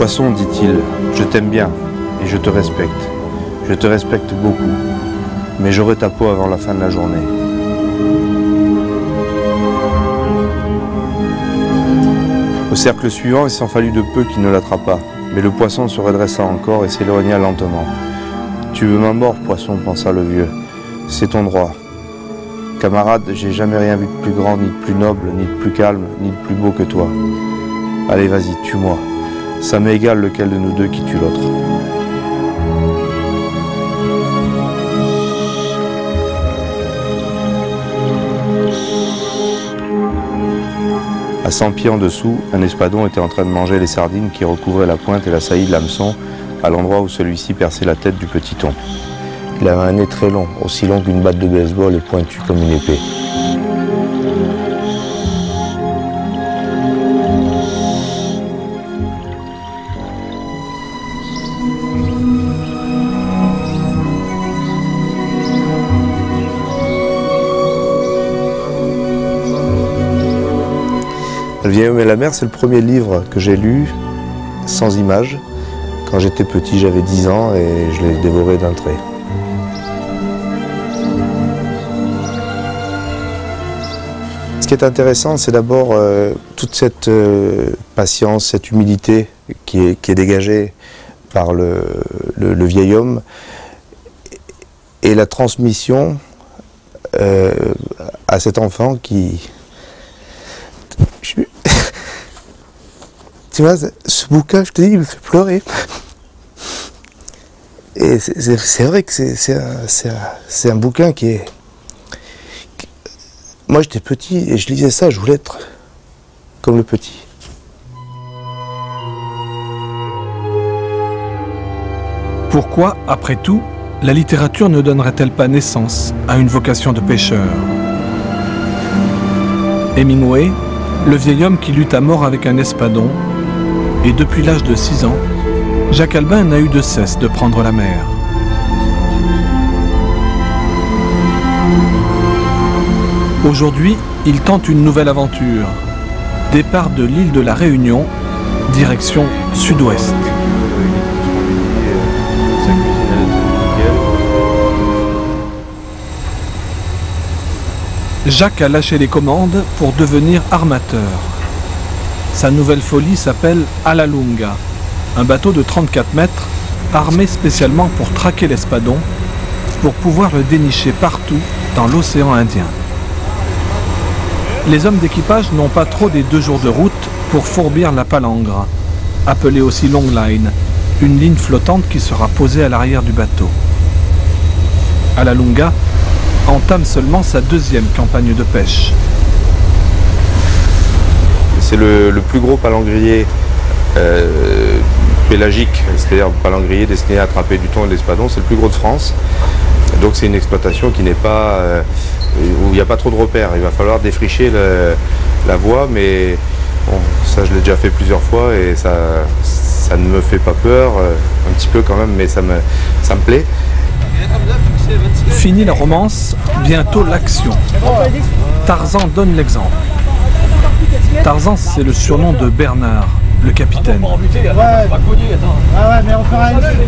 Poisson, dit-il, je t'aime bien et je te respecte. Je te respecte beaucoup, mais j'aurai ta peau avant la fin de la journée. Au cercle suivant, il s'en fallut de peu qu'il ne l'attrapât, mais le poisson se redressa encore et s'éloigna lentement. « Tu veux ma mort, poisson, pensa le vieux. C'est ton droit. Camarade, j'ai jamais rien vu de plus grand, ni de plus noble, ni de plus calme, ni de plus beau que toi. Allez, vas-y, tue-moi. Ça m'est égal lequel de nous deux qui tue l'autre. » À 100 pieds en dessous, un espadon était en train de manger les sardines qui recouvraient la pointe et la saillie de l'hameçon, à l'endroit où celui-ci perçait la tête du petit thon. Il avait un nez très long, aussi long qu'une batte de baseball et pointu comme une épée. Le vieil homme et la mer, c'est le premier livre que j'ai lu sans images. Quand j'étais petit, j'avais 10 ans et je l'ai dévoré d'un trait. Ce qui est intéressant, c'est d'abord toute cette patience, cette humilité qui est dégagée par le vieil homme et la transmission à cet enfant qui... Tu vois, ce bouquin, je te dis, il me fait pleurer. Et c'est vrai que c'est un bouquin qui est... Moi, j'étais petit et je lisais ça, je voulais être comme le petit. Pourquoi, après tout, la littérature ne donnerait-elle pas naissance à une vocation de pêcheur? Hemingway, le vieil homme qui lutte à mort avec un espadon, et depuis l'âge de 6 ans, Jacques Albin n'a eu de cesse de prendre la mer. Aujourd'hui, il tente une nouvelle aventure. Départ de l'île de la Réunion, direction sud-ouest. Jacques a lâché les commandes pour devenir armateur. Sa nouvelle folie s'appelle Alalunga, un bateau de 34 mètres armé spécialement pour traquer l'espadon, pour pouvoir le dénicher partout dans l'océan Indien. Les hommes d'équipage n'ont pas trop des 2 jours de route pour fourbir la palangre, appelée aussi long line, une ligne flottante qui sera posée à l'arrière du bateau. Alalunga entame seulement sa 2e campagne de pêche. C'est le plus gros palangrier pélagique, c'est-à-dire palangrier destiné à attraper du thon et de l'espadon, c'est le plus gros de France. Donc c'est une exploitation qui n'est pas, où il n'y a pas trop de repères. Il va falloir défricher la voie, mais bon, ça je l'ai déjà fait plusieurs fois et ça ne me fait pas peur, un petit peu quand même, mais ça me plaît. Fini la romance, bientôt l'action. Tarzan donne l'exemple. Tarzan, c'est le surnom de Bernard, le capitaine.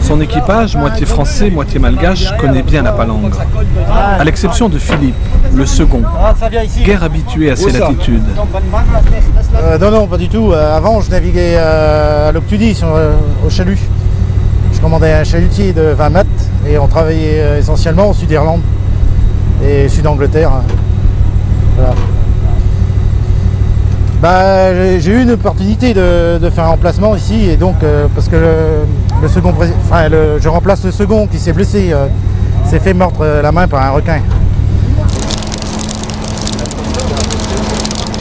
Son équipage, moitié français, moitié malgache, connaît bien la palangre. À l'exception de Philippe, le second, guère habitué à ces latitudes. Non, pas du tout. Avant, je naviguais à l'Octudie, au chalut. Je commandais un chalutier de 20 mètres et on travaillait essentiellement au sud-Irlande et sud-Angleterre. Voilà. Bah, j'ai eu une opportunité de faire un remplacement ici et donc parce que je remplace le second qui s'est blessé, s'est fait mordre la main par un requin.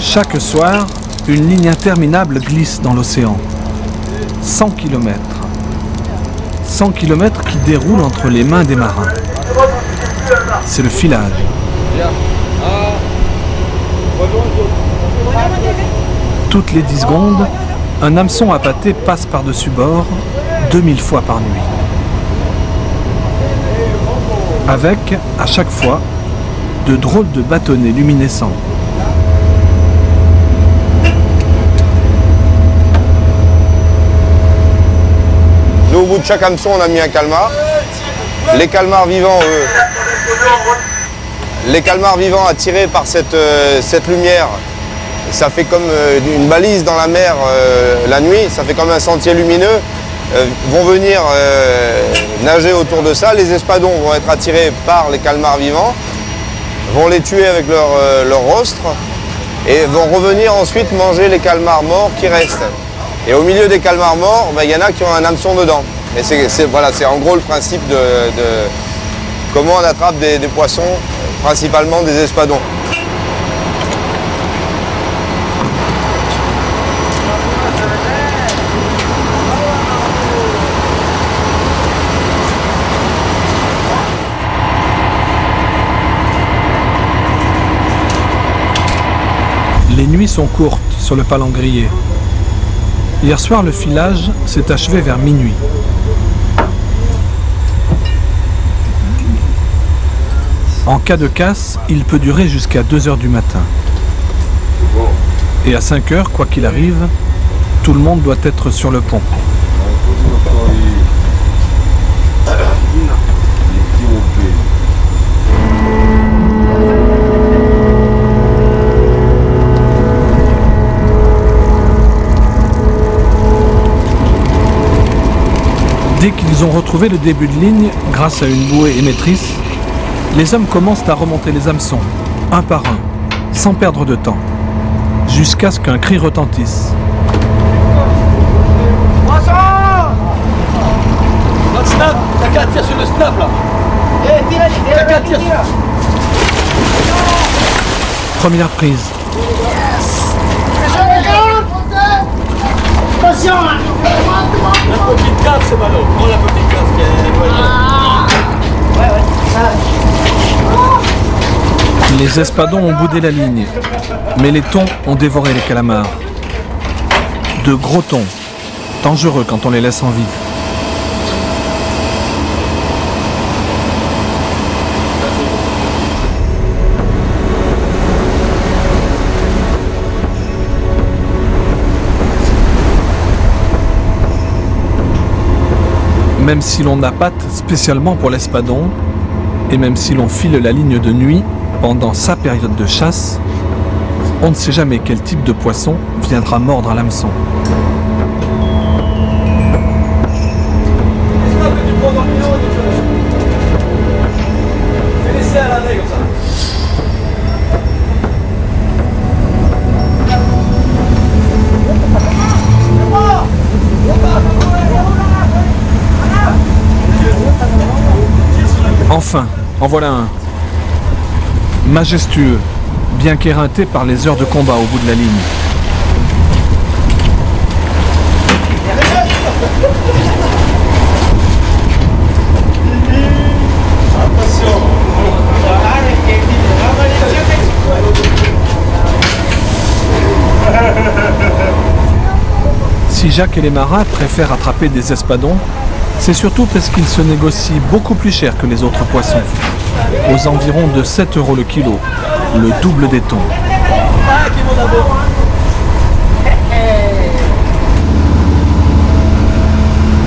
Chaque soir, une ligne interminable glisse dans l'océan. 100 km. 100 km qui déroulent entre les mains des marins. C'est le filage. Toutes les 10 secondes, un hameçon appâté passe par-dessus bord 2000 fois par nuit. Avec, à chaque fois, de drôles de bâtonnets luminescents. bout de chaque hameçon, on a mis un calmar. Les calmars vivants, attirés par cette lumière, ça fait comme une balise dans la mer la nuit, ça fait comme un sentier lumineux, vont venir nager autour de ça. Les espadons vont être attirés par les calmars vivants, vont les tuer avec leur rostre et vont revenir ensuite manger les calmars morts qui restent. Et au milieu des calmars morts, il y en a qui ont un hameçon dedans. Et c'est en gros le principe de comment on attrape des poissons, principalement des espadons. Les nuits sont courtes sur le palangrier. Hier soir, le filage s'est achevé vers minuit. En cas de casse, il peut durer jusqu'à 2 h du matin. Et à 5 h, quoi qu'il arrive, tout le monde doit être sur le pont. Dès qu'ils ont retrouvé le début de ligne, grâce à une bouée émettrice, les hommes commencent à remonter les hameçons, un par un, sans perdre de temps, jusqu'à ce qu'un cri retentisse. Poisson! Notre snap! T'as qu'à tirer sur le snap là! T'as qu'à tirer sur... Première prise. Attention! La petite cave, c'est ballot. Prends la petite cave qui est ouais. Les espadons ont boudé la ligne, mais les thons ont dévoré les calamars. De gros thons, dangereux quand on les laisse en vie. Même si l'on appâte spécialement pour l'espadon, et même si l'on file la ligne de nuit pendant sa période de chasse, on ne sait jamais quel type de poisson viendra mordre à l'hameçon. Enfin, en voilà un. Majestueux, bien qu'éreinté par les heures de combat au bout de la ligne. Si Jacques et les marins préfèrent attraper des espadons, c'est surtout parce qu'ils se négocient beaucoup plus cher que les autres poissons, aux environs de 7 € le kilo, le double des thons.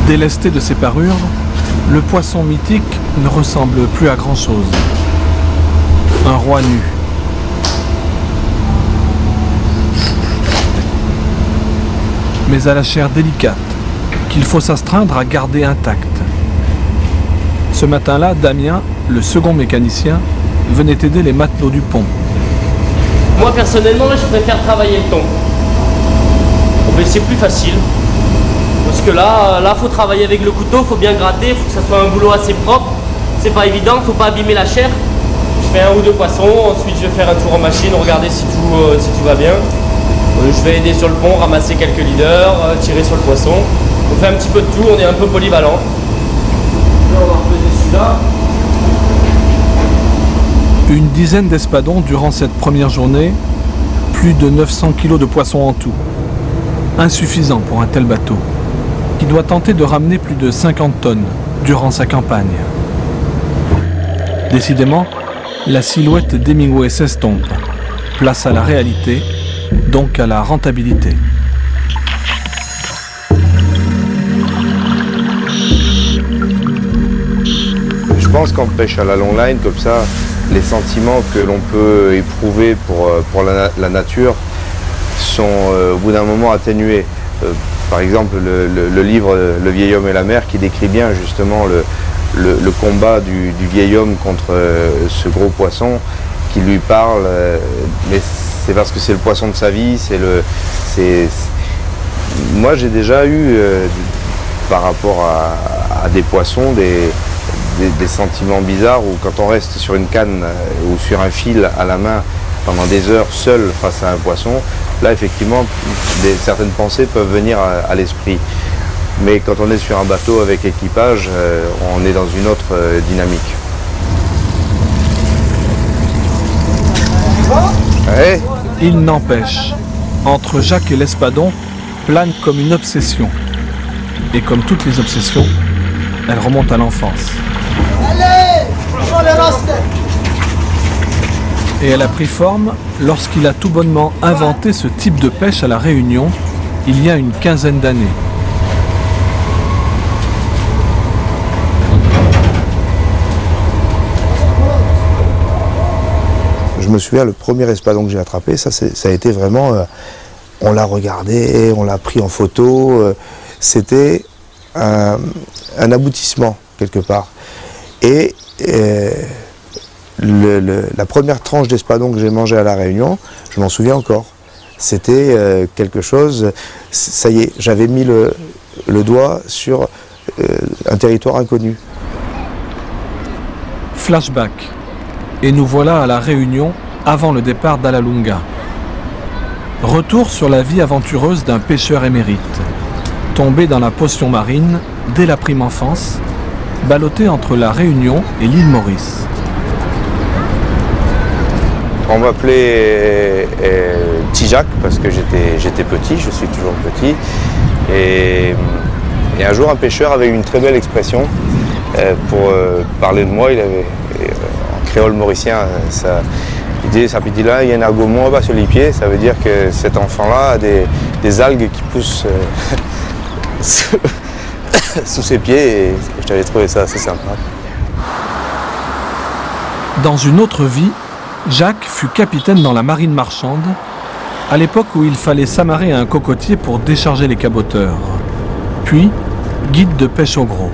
Délesté de ses parures, le poisson mythique ne ressemble plus à grand-chose. Un roi nu. Mais à la chair délicate, qu'il faut s'astreindre à garder intacte. Ce matin-là, Damien, le second mécanicien, venait aider les matelots du pont. Moi personnellement, je préfère travailler le thon. C'est plus facile. Parce que là, faut travailler avec le couteau, faut bien gratter, faut que ça soit un boulot assez propre. C'est pas évident, faut pas abîmer la chair. Je fais 1 ou 2 poissons, ensuite je vais faire un tour en machine, regarder si tout va bien. Je vais aider sur le pont, ramasser quelques leaders, tirer sur le poisson. On fait un petit peu de tout, on est un peu polyvalent. Là, on va reposer celui-là. Une dizaine d'espadons durant cette première journée, plus de 900 kg de poissons en tout. Insuffisant pour un tel bateau, qui doit tenter de ramener plus de 50 tonnes durant sa campagne. Décidément, la silhouette d'Hemingway s'estompe. Place à la réalité, donc à la rentabilité. Je pense qu'en pêche à la long line, comme ça, les sentiments que l'on peut éprouver pour la nature sont au bout d'un moment atténués. Par exemple, le livre Le vieil homme et la mer qui décrit bien justement le combat du vieil homme contre ce gros poisson qui lui parle, mais c'est parce que c'est le poisson de sa vie. Moi j'ai déjà eu, par rapport à des poissons, des sentiments bizarres où quand on reste sur une canne ou sur un fil à la main pendant des heures seul face à un poisson, là effectivement certaines pensées peuvent venir à l'esprit. Mais quand on est sur un bateau avec équipage, on est dans une autre dynamique. Ouais. Il n'empêche, entre Jacques et l'Espadon plane comme une obsession. Et comme toutes les obsessions, elle remonte à l'enfance. Et elle a pris forme lorsqu'il a tout bonnement inventé ce type de pêche à La Réunion, il y a une quinzaine d'années. Je me souviens, le premier espadon que j'ai attrapé, ça a été vraiment... on l'a regardé, on l'a pris en photo. C'était un aboutissement, quelque part. Et la première tranche d'espadon que j'ai mangé à La Réunion, je m'en souviens encore. C'était quelque chose... Ça y est, j'avais mis le doigt sur un territoire inconnu. Flashback. Et nous voilà à La Réunion avant le départ d'Alalunga. Retour sur la vie aventureuse d'un pêcheur émérite, tombé dans la potion marine dès la prime enfance, ballotté entre La Réunion et l'île Maurice. On m'appelait Petit Jacques parce que j'étais petit, je suis toujours petit. Et un jour, un pêcheur avait une très belle expression pour parler de moi. Il avait, en créole mauricien, il dit là, il y a un agomon bas sur les pieds. Ça veut dire que cet enfant-là a des algues qui poussent sous ses pieds. Et j'avais trouvé ça assez sympa. Dans une autre vie, Jacques fut capitaine dans la marine marchande, à l'époque où il fallait s'amarrer à un cocotier pour décharger les caboteurs, puis guide de pêche au gros.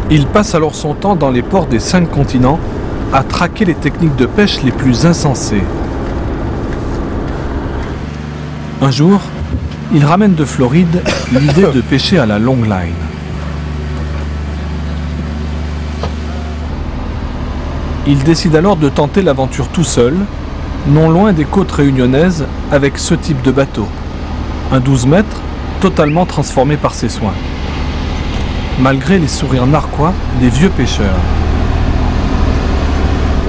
Il passe alors son temps dans les ports des 5 continents à traquer les techniques de pêche les plus insensées. Un jour, il ramène de Floride l'idée de pêcher à la long line. Il décide alors de tenter l'aventure tout seul, non loin des côtes réunionnaises, avec ce type de bateau. Un 12 mètres, totalement transformé par ses soins. Malgré les sourires narquois des vieux pêcheurs.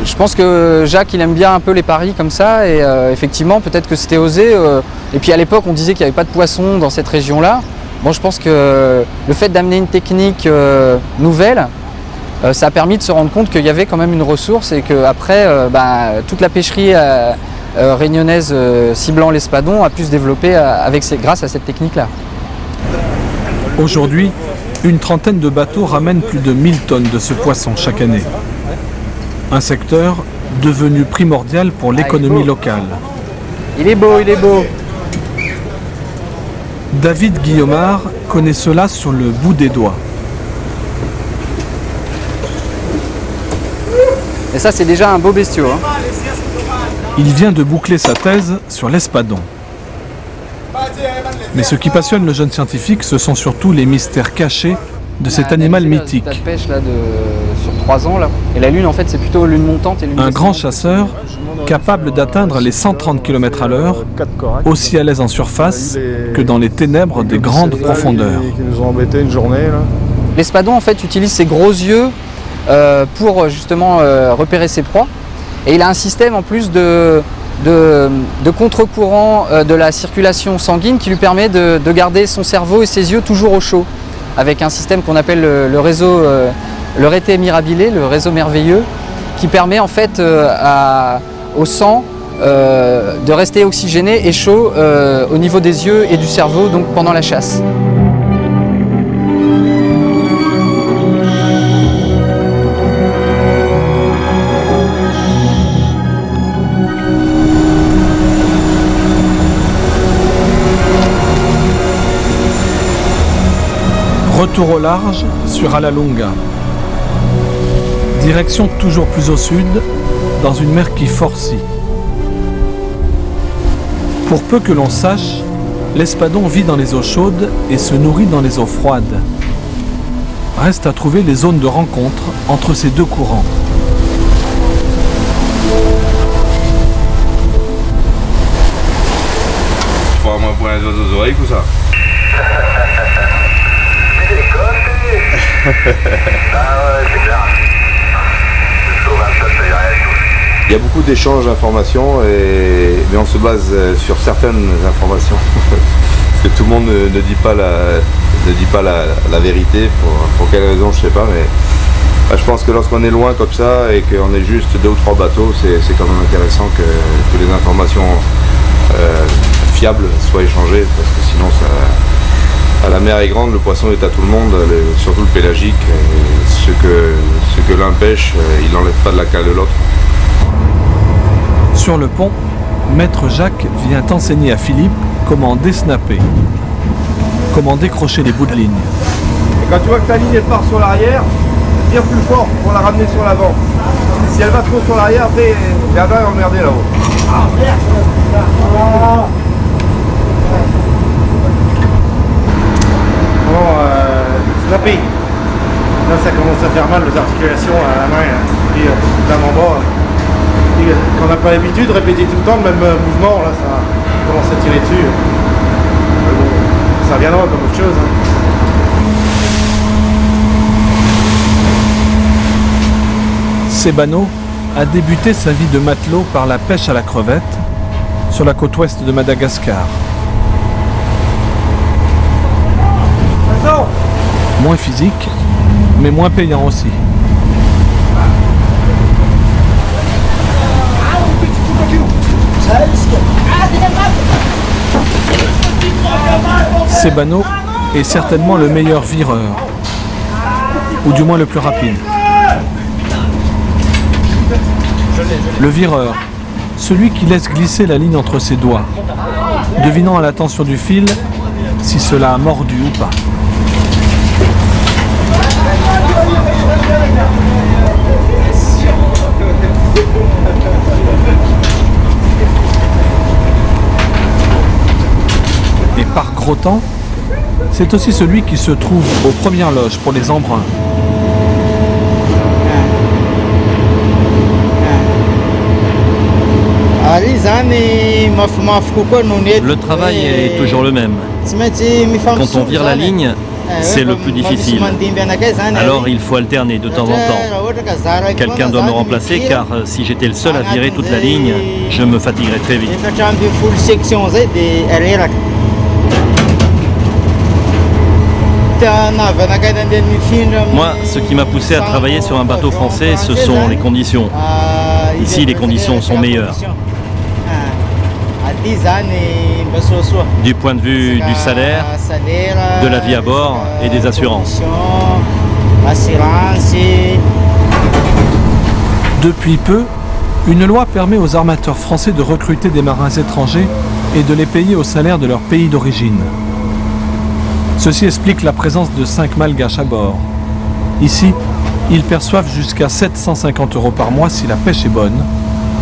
Je pense que Jacques, il aime bien un peu les paris comme ça, et effectivement, peut-être que c'était osé. Et puis à l'époque, on disait qu'il n'y avait pas de poissons dans cette région-là. Bon, je pense que le fait d'amener une technique nouvelle, ça a permis de se rendre compte qu'il y avait quand même une ressource et qu'après, toute la pêcherie réunionnaise ciblant l'espadon a pu se développer grâce à cette technique-là. Aujourd'hui, une trentaine de bateaux ramènent plus de 1000 tonnes de ce poisson chaque année. Un secteur devenu primordial pour l'économie locale. Il est beau, il est beau. David Guillaumard connaît cela sur le bout des doigts. Et ça, c'est déjà un beau bestiau. Hein. Il vient de boucler sa thèse sur l'espadon. Mais ce qui passionne le jeune scientifique, ce sont surtout les mystères cachés de cet animal mythique. La pêche là, sur 3 ans. Là. Et la lune, en fait, c'est plutôt lune montante et lune Un descendante. grand chasseur, capable d'atteindre les 130 km/h, aussi à l'aise en surface que dans les ténèbres des grandes profondeurs. Qui nous ont embêté une journée. L'espadon, en fait, utilise ses gros yeux pour justement repérer ses proies. Et il a un système en plus de contre-courant de la circulation sanguine qui lui permet de garder son cerveau et ses yeux toujours au chaud, avec un système qu'on appelle le réseau, le rete mirabile, le réseau merveilleux, qui permet en fait au sang de rester oxygéné et chaud au niveau des yeux et du cerveau, donc pendant la chasse. Retour au large sur Alalunga. Direction toujours plus au sud, dans une mer qui forcit. Pour peu que l'on sache, l'espadon vit dans les eaux chaudes et se nourrit dans les eaux froides. Reste à trouver les zones de rencontre entre ces deux courants. Tu prends moins pour les oiseaux aux oreilles ou ça? Il y a beaucoup d'échanges d'informations, mais on se base sur certaines informations. Parce que tout le monde ne dit pas la vérité, pour quelle raison je sais pas, mais je pense que lorsqu'on est loin comme ça et qu'on est juste 2 ou 3 bateaux, c'est quand même intéressant que les informations fiables soient échangées, parce que sinon la mer est grande, le poisson est à tout le monde, surtout le pélagique, et ce que l'un pêche, il n'enlève pas de la cale de l'autre. Sur le pont, Maître Jacques vient enseigner à Philippe comment désnapper, comment décrocher les bouts de ligne. Et quand tu vois que ta ligne elle part sur l'arrière, tire plus fort pour la ramener sur l'avant. Si elle va trop sur l'arrière, après, Gardin est emmerdé là-haut. Snapper. Là ça commence à faire mal aux articulations à la main, puis l'avant-bas. Quand on n'a pas l'habitude de répéter tout le temps le même mouvement, là ça commence à tirer dessus. Mais bon, ça viendra comme autre chose. Sebano a débuté sa vie de matelot par la pêche à la crevette sur la côte ouest de Madagascar. Moins physique, mais moins payant aussi. Sebano est certainement le meilleur vireur, ou du moins le plus rapide. Le vireur, celui qui laisse glisser la ligne entre ses doigts, devinant à la tension du fil si cela a mordu ou pas. Et par gros temps, c'est aussi celui qui se trouve aux premières loges pour les embruns. Le travail est toujours le même. Quand on vire la ligne, c'est le plus difficile. Alors il faut alterner de temps en temps. Quelqu'un doit me remplacer car si j'étais le seul à virer toute la ligne, je me fatiguerais très vite. Moi, ce qui m'a poussé à travailler sur un bateau français, ce sont les conditions. Ici, les conditions sont meilleures. Du point de vue du salaire, de la vie à bord et des assurances. Depuis peu, une loi permet aux armateurs français de recruter des marins étrangers et de les payer au salaire de leur pays d'origine. Ceci explique la présence de 5 malgaches à bord. Ici, ils perçoivent jusqu'à 750 € par mois si la pêche est bonne,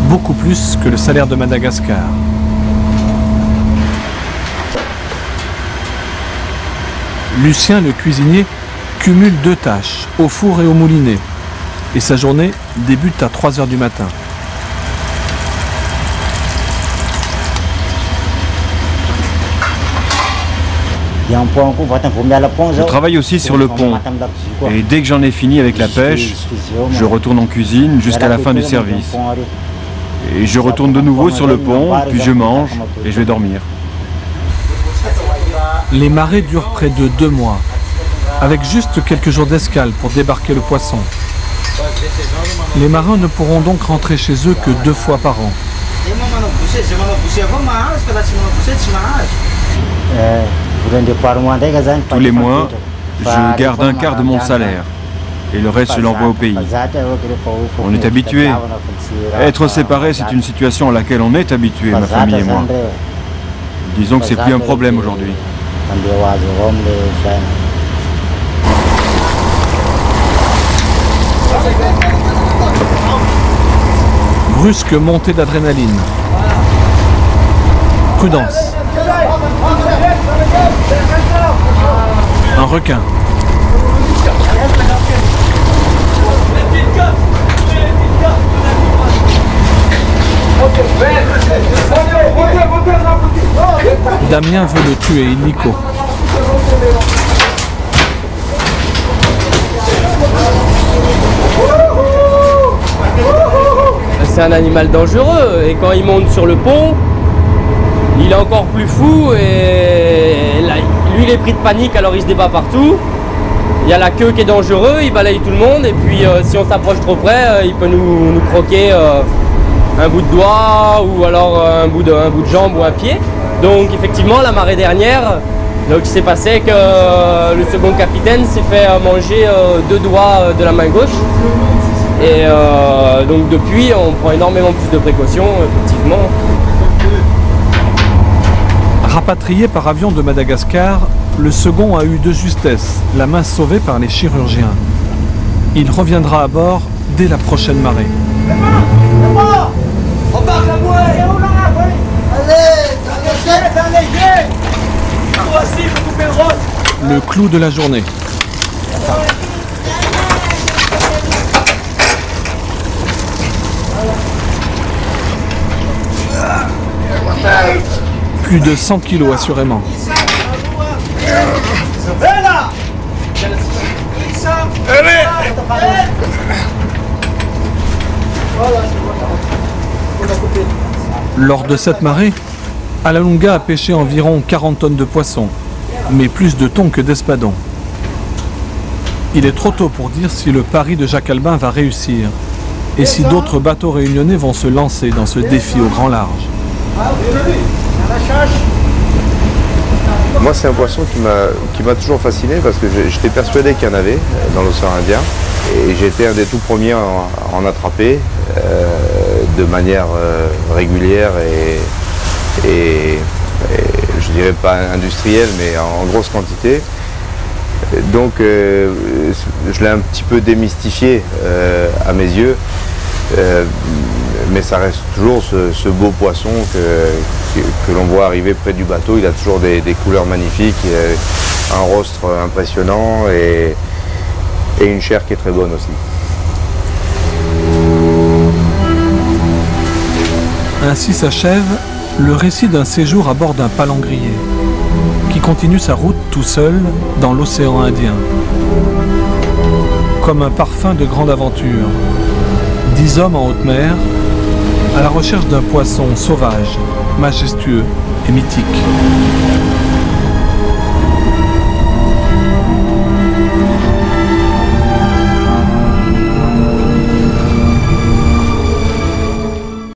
beaucoup plus que le salaire de Madagascar. Lucien, le cuisinier, cumule 2 tâches, au four et au moulinet, et sa journée débute à 3 h du matin. Je travaille aussi sur le pont, et dès que j'en ai fini avec la pêche, je retourne en cuisine jusqu'à la fin du service. Et je retourne de nouveau sur le pont, puis je mange et je vais dormir. Les marées durent près de 2 mois, avec juste quelques jours d'escale pour débarquer le poisson. Les marins ne pourront donc rentrer chez eux que 2 fois par an. Tous les mois, je garde un quart de mon salaire, et le reste je l'envoie au pays. On est habitué. Être séparé, c'est une situation à laquelle on est habitué, ma famille et moi. Disons que c'est plus un problème aujourd'hui. Brusque montée d'adrénaline. Prudence. Un requin. Damien veut le tuer illico. C'est un animal dangereux et quand il monte sur le pont, il est encore plus fou et là, lui il est pris de panique alors il se débat partout. Il y a la queue qui est dangereux, il balaye tout le monde et puis si on s'approche trop près, il peut nous croquer un bout de doigt ou alors un bout de jambe ou un pied. Donc effectivement la marée dernière, donc il s'est passé que le second capitaine s'est fait manger 2 doigts de la main gauche. Et donc depuis on prend énormément plus de précautions effectivement. Rapatrié par avion de Madagascar, le second a eu de justesse la main sauvée par les chirurgiens. Il reviendra à bord dès la prochaine marée. Embarque la bouée. Le clou de la journée. Plus de 100 kilos assurément. Lors de cette marée, Alalunga a pêché environ 40 tonnes de poissons, mais plus de thon que d'espadons. Il est trop tôt pour dire si le pari de Jacques Albin va réussir et si d'autres bateaux réunionnais vont se lancer dans ce défi au grand large. Moi, c'est un poisson qui m'a toujours fasciné parce que j'étais persuadé qu'il y en avait dans l'océan Indien. Et j'ai été un des tout premiers à en attraper de manière régulière et je dirais pas industrielle, mais en grosse quantité. Donc, je l'ai un petit peu démystifié à mes yeux. Mais ça reste toujours ce beau poisson que l'on voit arriver près du bateau. Il a toujours des couleurs magnifiques, un rostre impressionnant et une chair qui est très bonne aussi. Ainsi s'achève le récit d'un séjour à bord d'un palangrier qui continue sa route tout seul dans l'océan Indien. Comme un parfum de grande aventure, 10 hommes en haute mer à la recherche d'un poisson sauvage, majestueux et mythique.